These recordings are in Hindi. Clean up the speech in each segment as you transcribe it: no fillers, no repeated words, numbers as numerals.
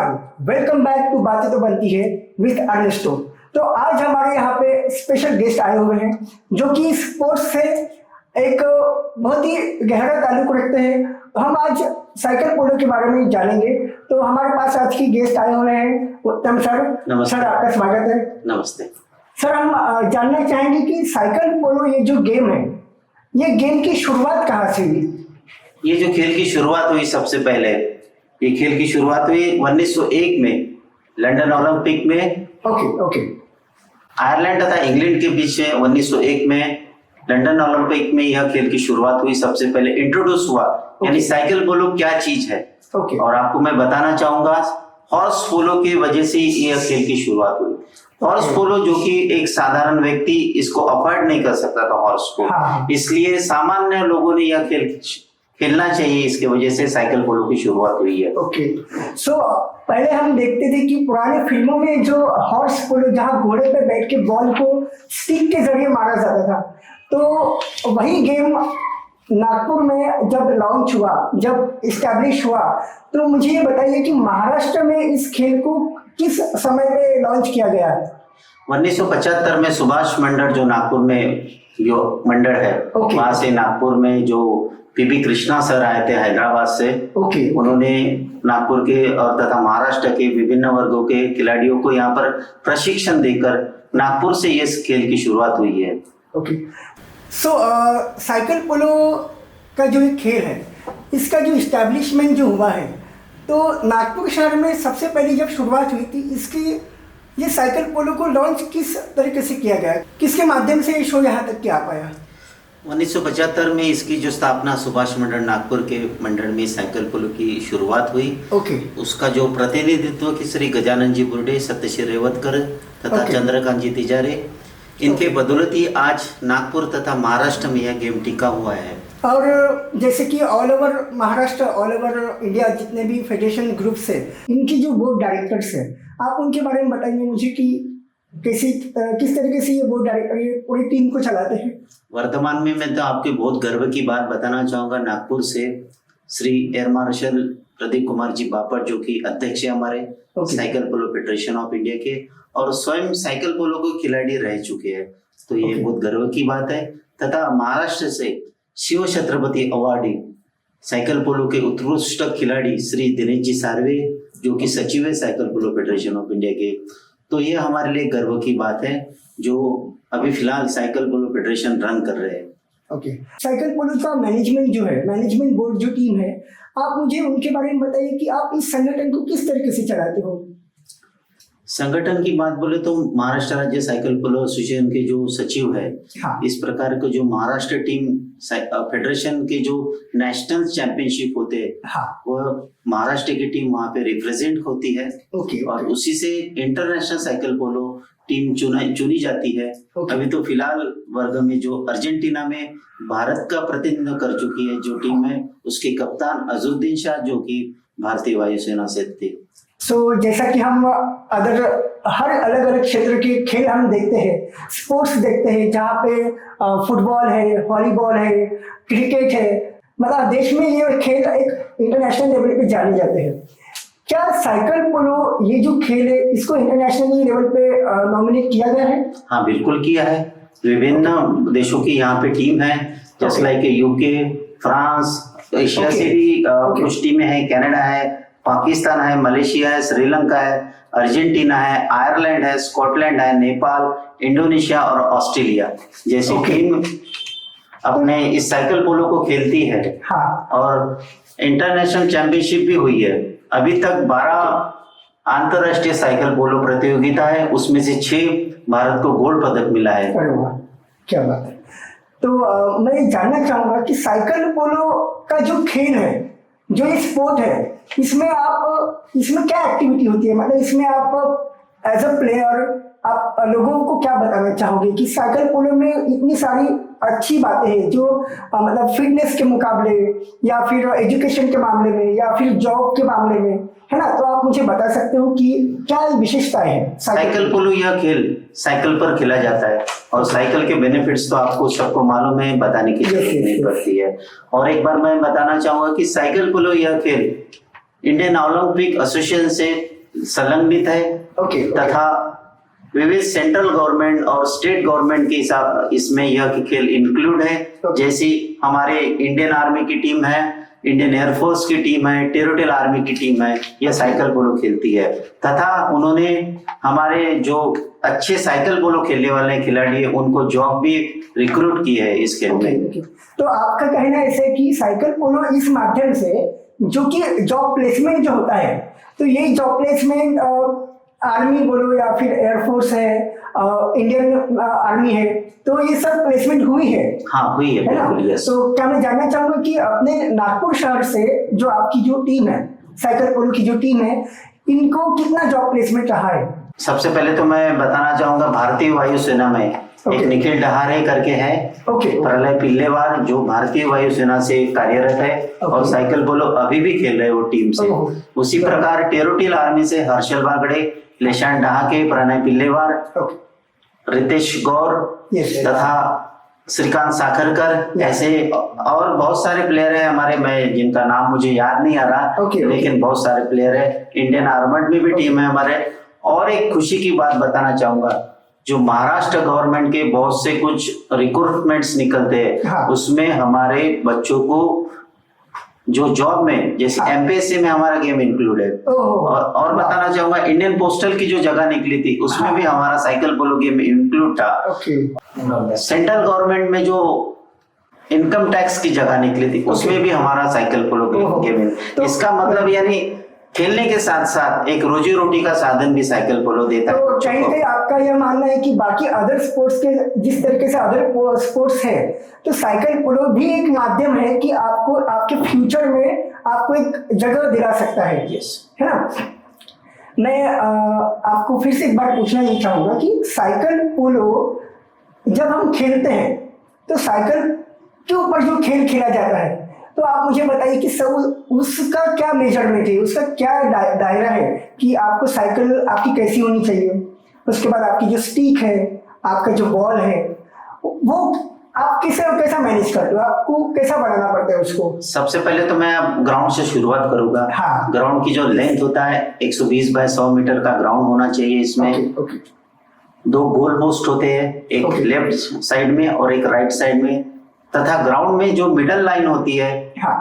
एवरीवन, वेलकम बैक टू बातें तो बनती है विद अर्नेस्टो। तो आज हमारे यहाँ पे स्पेशल गेस्ट आए हुए हैं जो कि स्पोर्ट्स से एक बहुत ही गहरा ताल्लुक रखते हैं। तो हम आज साइकिल पोलो के बारे में जानेंगे। तो हमारे पास आज की गेस्ट आए हुए हैं उत्तम सर। नमस्ते। सर, आपका स्वागत है। नमस्ते सर, हम जानना चाहेंगे कि साइकिल पोलो ये जो गेम है, ये गेम की शुरुआत कहाँ से हुई? ये जो खेल की शुरुआत हुई, सबसे पहले ये खेल की शुरुआत हुई 1901 में लंदन ओलंपिक में। ओके। आयरलैंड तथा इंग्लैंड के बीच में 1901 में लंदन ओलंपिक में यह खेल की शुरुआत हुई। सबसे पहले इंट्रोड्यूस हुआ, यानी साइकिल पोलो क्या चीज है। और आपको मैं बताना चाहूंगा, हॉर्स पोलो की वजह से यह खेल की शुरुआत हुई। हॉर्स पोलो जो कि एक साधारण व्यक्ति इसको अफोर्ड नहीं कर सकता था हॉर्स को, इसलिए सामान्य लोगों ने यह खेल खेलना चाहिए, इसके वजह से साइकिल पोलो की शुरुआत हुई है। ओके। सो पहले हम देखते थे कि पुराने फिल्मों में जो हॉर्स पोलो, जहाँ घोड़े पे बैठ के बॉल को स्टिक के जरिए मारा जाता था, तो वही गेम नागपुर में जब लॉन्च हुआ, जब इस्टेब्लिश हुआ, तो मुझे ये बताइए कि महाराष्ट्र में इस खेल को किस समय पे लॉन्च किया गया है? 1975 में सुभाष मंडल, जो नागपुर में जो मंडल है, वहां से नागपुर में जो पीपी कृष्णा सर आए थे हैदराबाद से। उन्होंने नागपुर के और तथा महाराष्ट्र के विभिन्न वर्गों के खिलाड़ियों को यहाँ पर प्रशिक्षण देकर नागपुर से ये खेल की शुरुआत हुई है। ओके। सो साइकिल पोलो का जो ये खेल है, इसका जो इस्टेब्लिशमेंट जो हुआ है, तो नागपुर शहर में सबसे पहले जब शुरुआत हुई थी इसकी, ये साइकिल पोलो को लॉन्च किस तरीके से किया गया, किसके माध्यम से ये शो यहाँ तक क्या आ पाया? 1975 में इसकी जो स्थापना सुभाष मंडल नागपुर के मंडल में साइकिल पोलो की शुरुआत हुई। उसका जो प्रतिनिधित्व की श्री गजानन जी बुर्डे, सत्यश्री रेवतकर तथा चंद्रकांत जी तिजारे, इनके बदौलती आज नागपुर तथा महाराष्ट्र में यह गेम टिका हुआ है। और जैसे कि all over Maharashtra, all over India जितने भी फेडरेशन ग्रुप्स है, इनकी जो बोर्ड डायरेक्टर्स है, आप उनके बारे में बताइए मुझे कि किस तरीके से ये बोर्ड डायरेक्टर ये पूरी टीम को चलाते हैं? वर्तमान में मैं तो आपके बहुत गर्व की बात बताना चाहूंगा। नागपुर से श्री एयर मार्शल प्रदीप कुमार जी बापट, जो कि अध्यक्ष है हमारे cycle polo federation of India के, और स्वयं साइकिल पोलो के खिलाड़ी रह चुके हैं, तो ये बहुत गर्व की बात है। तथा महाराष्ट्र से Shiv Chhatrapati awardee cycle polo के उत्कृष्ट खिलाड़ी श्री दिनेश जी सार्वे, जो कि सचिव है cycle polo federation of India के, तो ये हमारे लिए गर्व की बात है, जो अभी फिलहाल साइकिल पोलो फेडरेशन रन कर रहे हैं। ओके। साइकिल पोलो का मैनेजमेंट जो है, मैनेजमेंट बोर्ड जो टीम है, आप मुझे उनके बारे में बताइए कि आप इस संगठन को किस तरीके से चलाते हो? संगठन की बात बोले तो महाराष्ट्र राज्य साइकिल पोलो एसोसिएशन के जो सचिव है, इस प्रकार के जो महाराष्ट्र टीम फेडरेशन के जो नेशनल चैंपियनशिप होते हैं, वो महाराष्ट्र की टीम वहाँ पे रिप्रेजेंट होती है। और उसी से इंटरनेशनल साइकिल पोलो टीम चुनी जाती है। अभी तो फिलहाल वर्ग में जो अर्जेंटीना में भारत का प्रतिनिधित्व कर चुकी है जो टीम है, उसके कप्तान अजरुद्दीन शाह, जो कि भारतीय वायुसेना से थे। जैसा कि हम अगर हर अलग अलग क्षेत्र के खेल हम देखते हैं, स्पोर्ट्स देखते हैं, जहाँ पे फुटबॉल है, वॉलीबॉल है, क्रिकेट है, मतलब देश में ये खेल एक इंटरनेशनल लेवल पे जाने जाते हैं। क्या साइकिल पोलो ये जो खेल है, इसको इंटरनेशनल लेवल पे नॉमिनेट किया गया है? हाँ, बिल्कुल किया है। विभिन्न देशों की यहाँ पे टीम है, जैसे लाइक यूके, फ्रांस, एशिया से भी कुछ टीमें हैं, कनाडा है, पाकिस्तान है, मलेशिया है, श्रीलंका है, अर्जेंटीना है, आयरलैंड है, स्कॉटलैंड है, नेपाल, इंडोनेशिया और ऑस्ट्रेलिया जैसी टीम अपने इस साइकिल पोलो को खेलती है। और इंटरनेशनल चैंपियनशिप भी हुई है। अभी तक 12 अंतरराष्ट्रीय साइकिल पोलो प्रतियोगिता है, उसमें से 6 भारत को गोल्ड पदक मिला है। क्या बात है। तो मैं जानना चाहूंगा कि साइकिल पोलो का जो खेल है, जो ये स्पोर्ट है, इसमें क्या एक्टिविटी होती है? मतलब इसमें आप एज अ प्लेयर आप लोगों को क्या बताना चाहोगे कि साइकिल पोलो में इतनी सारी अच्छी बातें हैं जो मतलब फिटनेस के मुकाबले, या फिर एजुकेशन के मामले में, या फिर जॉब के मामले में, है ना? तो आप मुझे बता सकते हो कि क्या विशेषताएं हैं साइकिल पोलो? यह खेल साइकिल पर खेला जाता है और साइकिल के बेनिफिट्स तो आपको सबको मालूम है, बताने की जरूरत नहीं पड़ती है। और एक बार मैं बताना चाहूंगा कि साइकिल पोलो यह खेल इंडियन ओलंपिक एसोसिएशन से संलग्नित है ओके तथा विविध सेंट्रल गवर्नमेंट और स्टेट गवर्नमेंट के हिसाब इसमें यह खेल इंक्लूड है। जैसी हमारे इंडियन आर्मी की टीम है, इंडियन एयरफोर्स की टीम है, टेरिटोरियल आर्मी की टीम है, यह साइकिल पोलो खेलती है तथा उन्होंने हमारे जो अच्छे साइकिल पोलो खेलने वाले खिलाड़ी है उनको जॉब भी रिक्रूट की है इस खेल में। तो आपका कहना ऐसे कि साइकिल पोलो इस माध्यम से जो कि जॉब प्लेसमेंट जो होता है, तो यही जॉब प्लेसमेंट आर्मी बोलो या फिर एयरफोर्स है, इंडियन आर्मी है, तो ये सब प्लेसमेंट हुई है? हाँ हुई है बिल्कुल। यस। तो क्या मैं जानना चाहूंगा कि अपने नागपुर शहर से जो आपकी जो टीम है, साइकिल पोलो की जो टीम है, इनको कितना जॉब प्लेसमेंट रहा है? सबसे पहले तो मैं बताना चाहूंगा भारतीय वायुसेना में एक निखिल डहारे करके है, प्रलय पिल्लेवार, जो भारतीय वायुसेना से कार्यरत है और साइकिल पोलो अभी भी खेल रहे हैं वो टीम से। उसी प्रकार टेरिटोरियल आर्मी से हर्षल बागड़े, लेशान डहाके, प्रणय पिल्लेवार, रितेश गौर तथा श्रीकांत साखरकर, ऐसे और बहुत सारे प्लेयर है हमारे, मैं जिनका नाम मुझे याद नहीं आ रहा, लेकिन बहुत सारे प्लेयर है। इंडियन आर्मड में भी टीम है हमारे। और एक खुशी की बात बताना चाहूंगा, जो महाराष्ट्र गवर्नमेंट के बहुत से कुछ रिक्रूटमेंट्स निकलते हैं, उसमें हमारे बच्चों को जो जॉब में, जैसे एमपीएससी में हमारा गेम इंक्लूड है। और बताना चाहूंगा इंडियन पोस्टल की जो जगह निकली थी उसमें भी हमारा साइकिल पोलो गेम इंक्लूड था। सेंट्रल गवर्नमेंट में जो इनकम टैक्स की जगह निकली थी उसमें भी हमारा साइकिल पोलो गेम। इसका मतलब यानी खेलने के साथ साथ एक रोजी रोटी का साधन भी साइकिल पोलो देता है। तो कहीं पे आपका यह मानना है कि बाकी अदर स्पोर्ट्स के जिस तरीके से अदर स्पोर्ट्स है, तो साइकिल पोलो भी एक माध्यम है कि आपको आपके फ्यूचर में आपको एक जगह दिला सकता है, है ना? मैं आपको फिर से एक बार पूछना ये चाहूंगा कि साइकिल पोलो जब हम खेलते हैं तो साइकिल के ऊपर जो खेल खेला जाता है, तो आप मुझे बताइए कि सब उसका क्या मेजरमेंट है, उसका क्या दायरा है कि आपको साइकिल आपकी कैसी होनी चाहिए, उसके बाद आपकी जो स्टिक है, आपका जो बॉल है, वो आप कैसा मैनेज करते हो, आपको कैसा बनाना पड़ता है उसको? सबसे पहले तो मैं अब ग्राउंड से शुरुआत करूंगा। ग्राउंड की जो लेंथ होता है 120 बाय 100 मीटर का ग्राउंड होना चाहिए। इसमें दो गोल पोस्ट होते हैं, एक लेफ्ट साइड में और एक राइट साइड में, तथा ग्राउंड में जो मिडल लाइन होती है,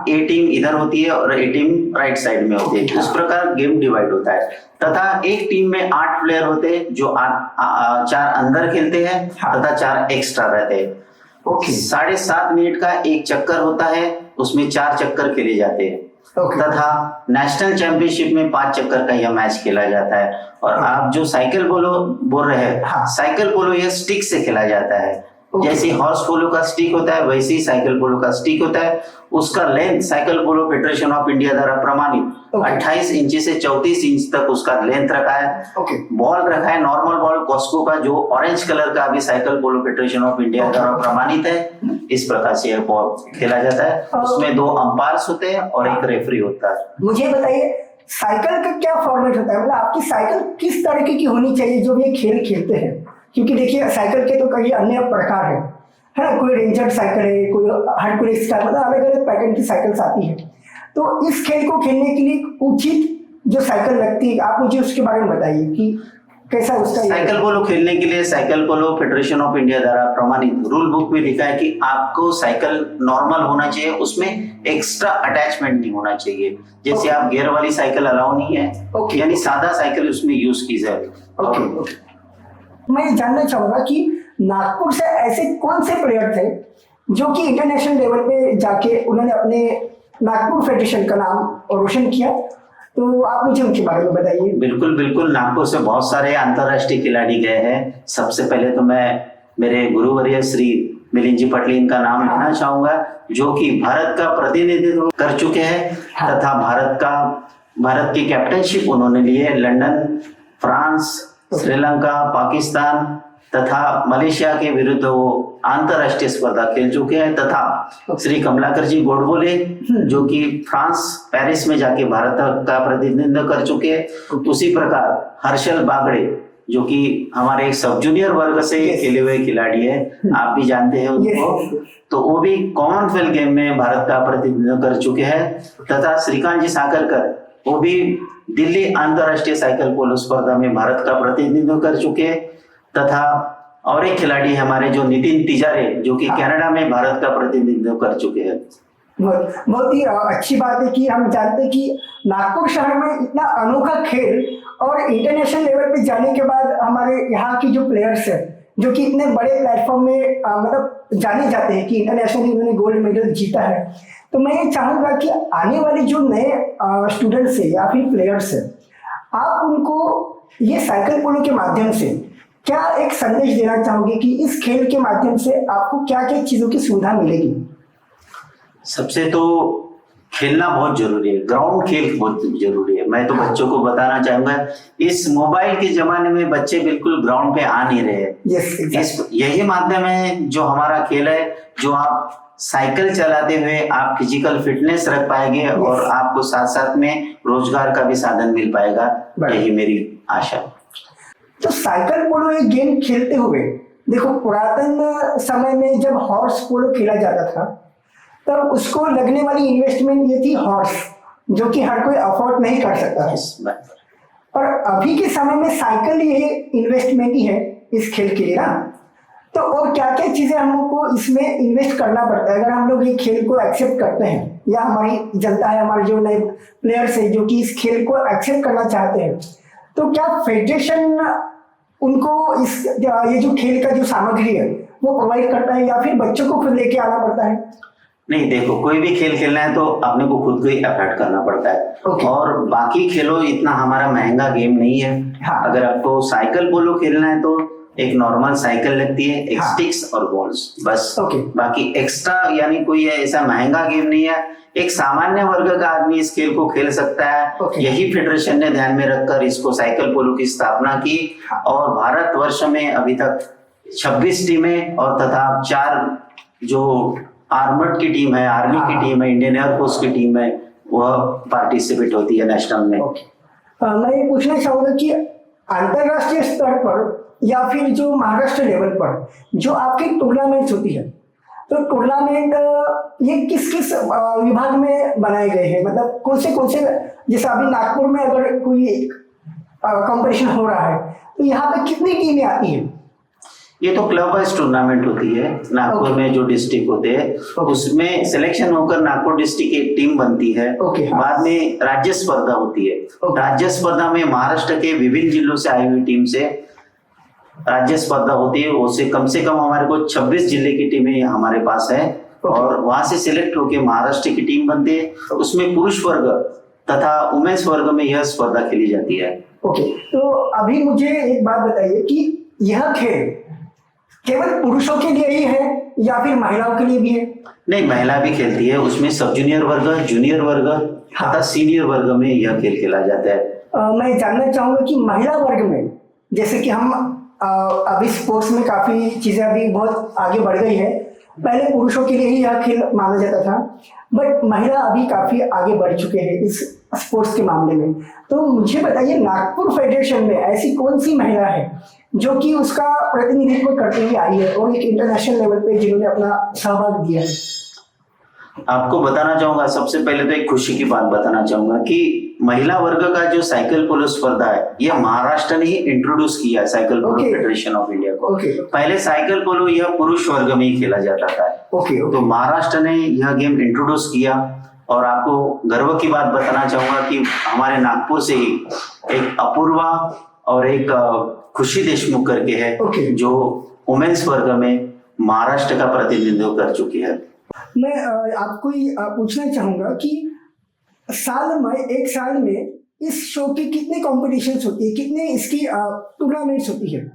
ए टीम इधर होती है और ए टीम राइट साइड में होती है। उस प्रकार गेम डिवाइड होता है तथा एक टीम में 8 प्लेयर होते हैं, जो 4 अंदर खेलते हैं तथा 4 एक्स्ट्रा रहते हैं। 7.5 मिनट का एक चक्कर होता है, उसमें 4 चक्कर खेले जाते हैं तथा नेशनल चैंपियनशिप में 5 चक्कर का यह मैच खेला जाता है। और आप जो साइकिल पोलो बोल रहे हैं, साइकिल पोलो यह स्टिक से खेला जाता है। जैसे हॉर्स पोलो का स्टिक होता है वैसे ही साइकिल पोलो का स्टिक होता है। उसका length cycle polo federation of India द्वारा प्रमाणित 28 इंच से 34 इंच तक उसका लेंथ रखा है। बॉल रखा है नॉर्मल बॉल कॉस्को का, जो ऑरेंज कलर का भी cycle polo federation of India द्वारा प्रमाणित है। इस प्रकार से यह बॉल खेला जाता है। उसमें 2 अंपायर्स होते हैं और एक रेफरी होता है। मुझे बताइए साइकिल का क्या फॉर्मेट होता है, मतलब आपकी साइकिल किस तरीके की होनी चाहिए जो ये खेल खेलते हैं? क्योंकि देखिए साइकिल के तो कई अन्य प्रकार है ना, कोई रेंजर साइकिल है, कोई हरकुलिस का, मतलब अलग अलग पैटर्न की साइकिल्स आती है। तो इस खेल को खेलने के लिए उचित जो साइकिल लगती है, आप मुझे उसके बारे में बताइए कि कैसा उसका। साइकिल पोलो खेलने के लिए cycle polo federation of India द्वारा प्रमाणित रूल बुक में लिखा है कि आपको साइकिल नॉर्मल होना चाहिए, उसमें एक्स्ट्रा अटैचमेंट नहीं होना चाहिए। जैसे आप गियर वाली साइकिल अलाउ नहीं है, यानी सादा साइकिल उसमें यूज की जाए। मैं जानना चाहूंगा कि नागपुर से ऐसे कौन से प्लेयर थे जो कि इंटरनेशनल लेवल पे जाके उन्होंने अपने नागपुर फेडरेशन का नाम रोशन किया, तो आप मुझे उनके बारे में बताइए। बिल्कुल बिल्कुल, नागपुर से बहुत सारे अंतरराष्ट्रीय खिलाड़ी गए हैं। सबसे पहले तो मैं मेरे गुरुवर्य श्री मिलिंद जी पटलीन का नाम लेना चाहूंगा, जो कि भारत का प्रतिनिधित्व कर चुके हैं तथा भारत की कैप्टनशिप उन्होंने ली है। लंदन, फ्रांस, श्रीलंका, पाकिस्तान तथा मलेशिया के विरुद्ध वो अंतरराष्ट्रीय स्पर्धा खेल चुके हैं। तथा श्री कमलाकर जी गोडबोले, जो कि फ्रांस पेरिस में जाके भारत का प्रतिनिधित्व कर चुके हैं। उसी प्रकार हर्षल बागड़े, जो कि हमारे एक सब जूनियर वर्ग से खेले हुए खिलाड़ी है, आप भी जानते हैं उनको, तो वो भी कॉमनवेल्थ गेम में भारत का प्रतिनिधित्व कर चुके हैं। तथा श्रीकांत जी साखरकर, वो भी दिल्ली अंतर्राष्ट्रीय साइकिल पोलो स्पर्धा में भारत का प्रतिनिधित्व कर चुके हैं। तथा और एक खिलाड़ी है हमारे जो नितिन तिजारे, जो कि कनाडा में भारत का प्रतिनिधित्व कर चुके हैं। बहुत ही अच्छी बात है कि हम जानते हैं कि नागपुर शहर में इतना अनोखा खेल और इंटरनेशनल लेवल पे जाने के बाद हमारे यहाँ की जो प्लेयर्स हैं जो कि इतने बड़े प्लेटफॉर्म में मतलब जाने जाते हैं कि इंटरनेशनली उन्होंने गोल्ड मेडल जीता है। तो मैं ये चाहूँगा कि आने वाले जो नए स्टूडेंट्स हैं या फिर प्लेयर्स हैं, आप उनको ये साइकिल पोलो के माध्यम से क्या एक संदेश देना चाहोगे कि इस खेल के माध्यम से आपको क्या क्या चीज़ों की सुविधा मिलेगी? सबसे तो खेलना बहुत जरूरी है, ग्राउंड खेल बहुत जरूरी है। मैं तो बच्चों को बताना चाहूंगा, इस मोबाइल के जमाने में बच्चे बिल्कुल ग्राउंड पे आ नहीं रहे। यही माध्यम है जो हमारा खेल है, जो आप साइकिल चलाते हुए आप फिजिकल फिटनेस रख पाएंगे और आपको साथ साथ में रोजगार का भी साधन मिल पाएगा। यही मेरी आशा। तो साइकिल पोलो एक गेम खेलते हुए देखो, पुरातन समय में जब हॉर्स पोलो खेला जाता था तब उसको लगने वाली इन्वेस्टमेंट ये थी हॉर्स, जो कि हर कोई अफोर्ड नहीं कर सकता है। और अभी के समय में साइकिल ये इन्वेस्टमेंट ही है इस खेल के लिए ना। तो और क्या क्या चीजें हमको इसमें इन्वेस्ट करना पड़ता है अगर हम लोग ये खेल को एक्सेप्ट करते हैं, या हमारी जनता है, हमारे जो नए प्लेयर्स है जो कि इस खेल को एक्सेप्ट करना चाहते हैं, तो क्या फेडरेशन उनको इस ये जो खेल का जो सामग्री है वो प्रोवाइड करता है या फिर बच्चों को खुद लेके आना पड़ता है? नहीं, देखो, कोई भी खेल खेलना है तो अपने को खुद को ही एफर्ट करना पड़ता है। और बाकी खेलों इतना हमारा महंगा गेम नहीं है। अगर आपको साइकिल पोलो खेलना है तो एक नॉर्मल साइकिल लगती है, एक स्टिक्स और बॉल्स, बस। बाकी एक्स्ट्रा यानी कोई ऐसा महंगा गेम नहीं है। एक सामान्य वर्ग का आदमी इस खेल को खेल सकता है। यही फेडरेशन ने ध्यान में रखकर इसको साइकिल पोलो की स्थापना की। और भारतवर्ष में अभी तक 26 टीमें और तथा 4 जो आर्मर्ड की टीम है, आर्मी की टीम है, इंडियन एयरफोर्स की टीम है, वह पार्टिसिपेट होती है नेशनल में। मैं ये पूछना चाहूंगा कि अंतरराष्ट्रीय स्तर पर या फिर जो महाराष्ट्र लेवल पर जो आपकी टूर्नामेंट्स होती है, तो टूर्नामेंट ये किस किस विभाग में बनाए गए हैं? मतलब कौन से जैसे अभी नागपुर में अगर कोई कंपटीशन हो रहा है तो यहाँ पे कितनी टीमें आती हैं? ये तो क्लब वाइज टूर्नामेंट होती है। नागपुर में जो डिस्ट्रिक्ट होते हैं उसमें सिलेक्शन होकर नागपुर डिस्ट्रिक्ट की एक टीम बनती है। बाद में राज्य स्पर्धा होती है। राज्य स्पर्धा में महाराष्ट्र के विभिन्न जिलों से आई हुई टीम से राज्य स्पर्धा होती है। उससे कम हमारे को 26 जिले की टीमें हमारे पास है। और वहां से सिलेक्ट होकर महाराष्ट्र की टीम बनती है। उसमें पुरुष वर्ग तथा वुमेन्स वर्ग में यह स्पर्धा खेली जाती है। तो अभी मुझे एक बात बताइए कि यह खेल केवल पुरुषों के लिए ही है या फिर महिलाओं के लिए भी है? नहीं, महिला भी खेलती है। उसमें सब जूनियर वर्ग, जूनियर वर्ग तथा सीनियर वर्ग में यह खेल खेला जाता है। मैं जानना चाहूंगा कि महिला वर्ग में, जैसे कि हम अभी स्पोर्ट्स में काफी चीजें अभी बहुत आगे बढ़ गई है। पहले पुरुषों के लिए ही यह खेल माना जाता था, बट महिला अभी काफी आगे बढ़ चुके हैं इस स्पोर्ट्स के मामले में। तो मुझे बताइए, नागपुर फेडरेशन में ऐसी कौन सी महिला है जो कि उसका प्रतिनिधित्व करते हुए आई है और एक इंटरनेशनल लेवल पे जिन्होंने अपना सहभाग दिया है? आपको बताना चाहूंगा, सबसे पहले तो एक खुशी की बात बताना चाहूंगा कि महिला वर्ग का जो साइकिल पोलो स्पर्धा है यह महाराष्ट्र ने ही इंट्रोड्यूस किया है, cycle polo federation of India को। पहले साइकिल पोलो यह पुरुष वर्ग में ही खेला जाता था। तो महाराष्ट्र ने यह गेम इंट्रोड्यूस किया। और आपको गर्व की बात बताना चाहूंगा कि हमारे नागपुर से ही एक अपूर्वा और एक खुशी देशमुख करके है जो वुमेन्स वर्ग में महाराष्ट्र का प्रतिनिधित्व कर चुकी है। मैं आपको पूछना चाहूंगा कि एक साल में इस शो की कितने कॉम्पिटिशन्स होती है, कितने इसकी टूर्नामेंट्स होती है?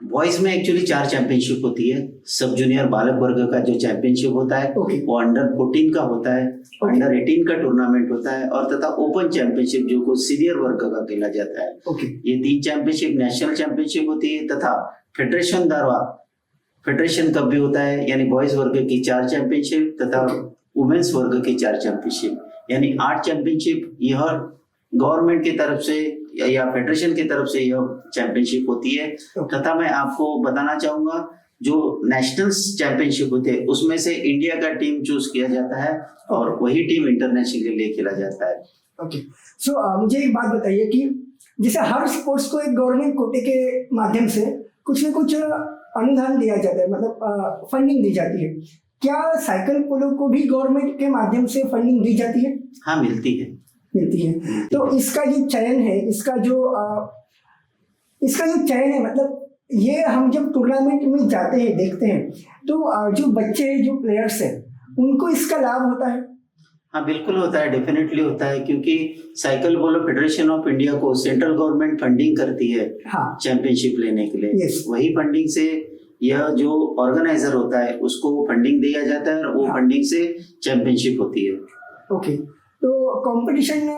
बॉयज में एक्चुअली 4 चैंपियनशिप होती है। सब जूनियर बालक वर्ग का जो चैंपियनशिप होता है वो अंडर 14 का होता है। अंडर 18 का टूर्नामेंट होता है और तथा ओपन चैंपियनशिप जो को सीनियर वर्ग का खेला जाता है। ये 3 चैंपियनशिप नेशनल चैंपियनशिप होती है तथा फेडरेशन द्वारा फेडरेशन कप भी होता है, यानी बॉयज वर्ग की 4 चैंपियनशिप तथा वुमेन्स वर्ग की 4 चैंपियनशिप, यानी 8 चैंपियनशिप यह गवर्नमेंट की तरफ से या फेडरेशन की तरफ से यह चैंपियनशिप होती है। तथा मैं आपको बताना चाहूंगा जो नेशनल चैंपियनशिप होते हैं उसमें से इंडिया का टीम चूज किया जाता है और वही टीम इंटरनेशनल के लिए खेला जाता है। ओके। सो मुझे एक बात बताइए कि जैसे हर स्पोर्ट्स को एक गवर्नमेंट कोटे के माध्यम से कुछ न कुछ अनुदान दिया जाता है, मतलब फंडिंग दी जाती है। क्या साइकिल पोलो को भी गवर्नमेंट के माध्यम से फंडिंग दी जाती है? हाँ, मिलती है। मिलती है। तो इसका जो चयन है, इसका जो चयन है, मतलब ये हम जब टूर्नामेंट में जाते हैं, देखते हैं, तो जो बच्चे हैं, जो प्लेयर्स हैं, उनको इसका लाभ होता है? हाँ, बिल्कुल होता है, डेफिनेटली होता है, क्योंकि cycle polo federation of India को सेंट्रल गवर्नमेंट फंडिंग करती है हाँ। चैंपियनशिप लेने के लिए। Yes. वही फंडिंग से यह जो ऑर्गेनाइजर होता है उसको फंडिंग दिया जाता है और वो फंडिंग से चैंपियनशिप होती है। ओके। तो कंपटीशन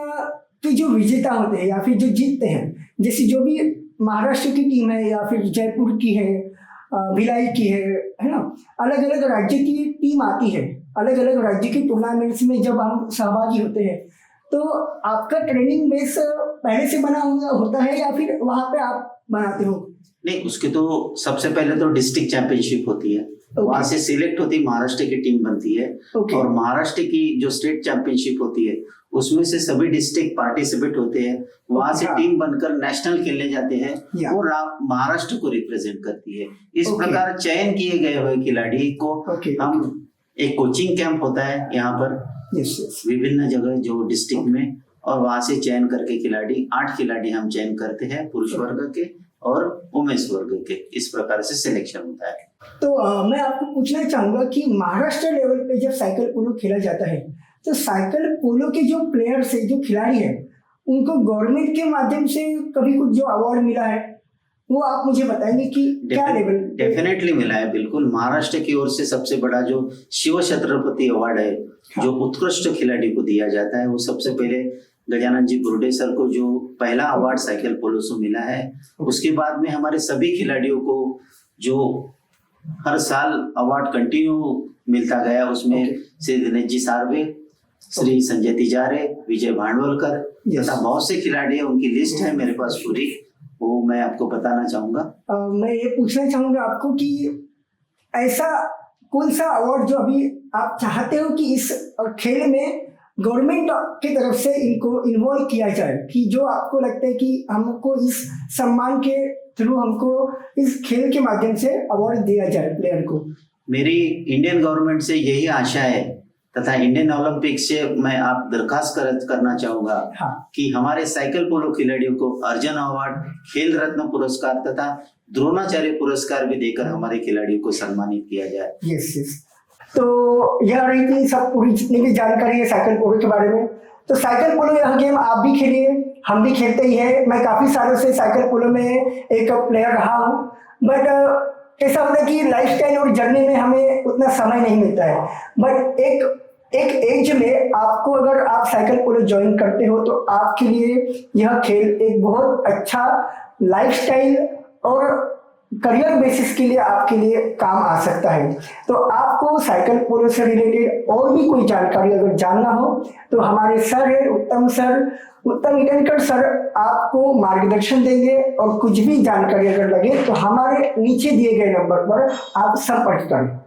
के जो विजेता होते हैं या फिर जो जीतते हैं, जैसे जो भी महाराष्ट्र की टीम है या फिर जयपुर की है, भिलाई की है ना, अलग अलग राज्य की टीम आती है, अलग अलग राज्य के टूर्नामेंट्स में जब हम सहभागी होते हैं, तो आपका ट्रेनिंग बेस पहले से बना होता है या फिर वहाँ पे आप बनाते हो? नहीं, उसके तो सबसे पहले तो डिस्ट्रिक्ट चैंपियनशिप होती है, वहां से सिलेक्ट होती महाराष्ट्र की टीम बनती है। और महाराष्ट्र की जो स्टेट चैंपियनशिप होती है उसमें से सभी डिस्ट्रिक्ट पार्टिसिपेट होते हैं, वहां से टीम बनकर नेशनल खेलने जाते हैं और महाराष्ट्र को रिप्रेजेंट करती है। इस प्रकार चयन किए गए हुए खिलाड़ी को हम एक कोचिंग कैंप होता है यहाँ पर विभिन्न जगह जो डिस्ट्रिक्ट में, और वहां से चयन करके खिलाड़ी 8 खिलाड़ी हम चयन करते हैं पुरुष वर्ग के और वुमेन्स वर्ग के, इस प्रकार से सिलेक्शन होता है। तो मैं आपको पूछना चाहूंगा कि महाराष्ट्र लेवल पे जब साइकिल पोलो खेला जाता है, तो साइकिल पोलो के जो प्लेयर्स है, जो खिलाड़ी है, उनको गवर्नमेंट के माध्यम से कभी कुछ जो अवार्ड मिला है, वो आप मुझे बताएंगे कि क्या लेवल? डेफिनेटली मिला है, बिल्कुल। महाराष्ट्र की ओर से सबसे बड़ा जो शिव छत्रपति अवार्ड है, जो उत्कृष्ट खिलाड़ी को दिया जाता है, वो सबसे पहले गजानन जी बुर्डे सर को जो पहला अवार्ड साइकिल पोलो से मिला है। उसके बाद में हमारे सभी खिलाड़ियों को जो हर साल अवार्ड कंटिन्यू मिलता गया, उसमें श्री दिनेश जी सार्वे, श्री संजय तिजारे, विजय भांडवलकर तथा बहुत से खिलाड़ी है, उनकी लिस्ट है मेरे पास पूरी, वो मैं आपको बताना चाहूंगा। मैं ये पूछना चाहूंगा आपको कि ऐसा कौन सा अवार्ड जो अभी आप चाहते हो कि इस खेल में गवर्नमेंट की तरफ से इनको इन्वॉल्व किया जाए, कि जो आपको लगता है कि हमको इस सम्मान के थ्रू हमको इस खेल के माध्यम से अवार्ड दिया जाए प्लेयर को? मेरी इंडियन गवर्नमेंट से यही आशा है तथा इंडियन ओलंपिक से मैं आप दरखास्त करना चाहूंगा कि हमारे साइकिल पोलो खिलाड़ियों को अर्जुन अवार्ड, खेल रत्न पुरस्कार तथा द्रोणाचार्य पुरस्कार भी देकर हमारे खिलाड़ियों को सम्मानित किया जाए। यस। तो यह रही थी सब पूरी जितनी भी जानकारी है साइकिल पोलो के बारे में। तो साइकिल पोलो यह गेम आप भी खेलिए, हम भी खेलते ही है। मैं काफी सालों से साइकिल पोलो में एक प्लेयर रहा हूँ, बट ऐसा होता है कि लाइफस्टाइल और जर्नी में हमें उतना समय नहीं मिलता है। बट एक एज में आपको अगर आप साइकिल पोलो ज्वाइन करते हो, तो आपके लिए यह खेल एक बहुत अच्छा लाइफस्टाइल और करियर बेसिस के लिए आपके लिए काम आ सकता है। तो आपको साइकिल पोलो से रिलेटेड और भी कोई जानकारी अगर जानना हो, तो हमारे सर है उत्तम इटनकर सर आपको मार्गदर्शन देंगे, और कुछ भी जानकारी अगर लगे तो हमारे नीचे दिए गए नंबर पर आप संपर्क करें।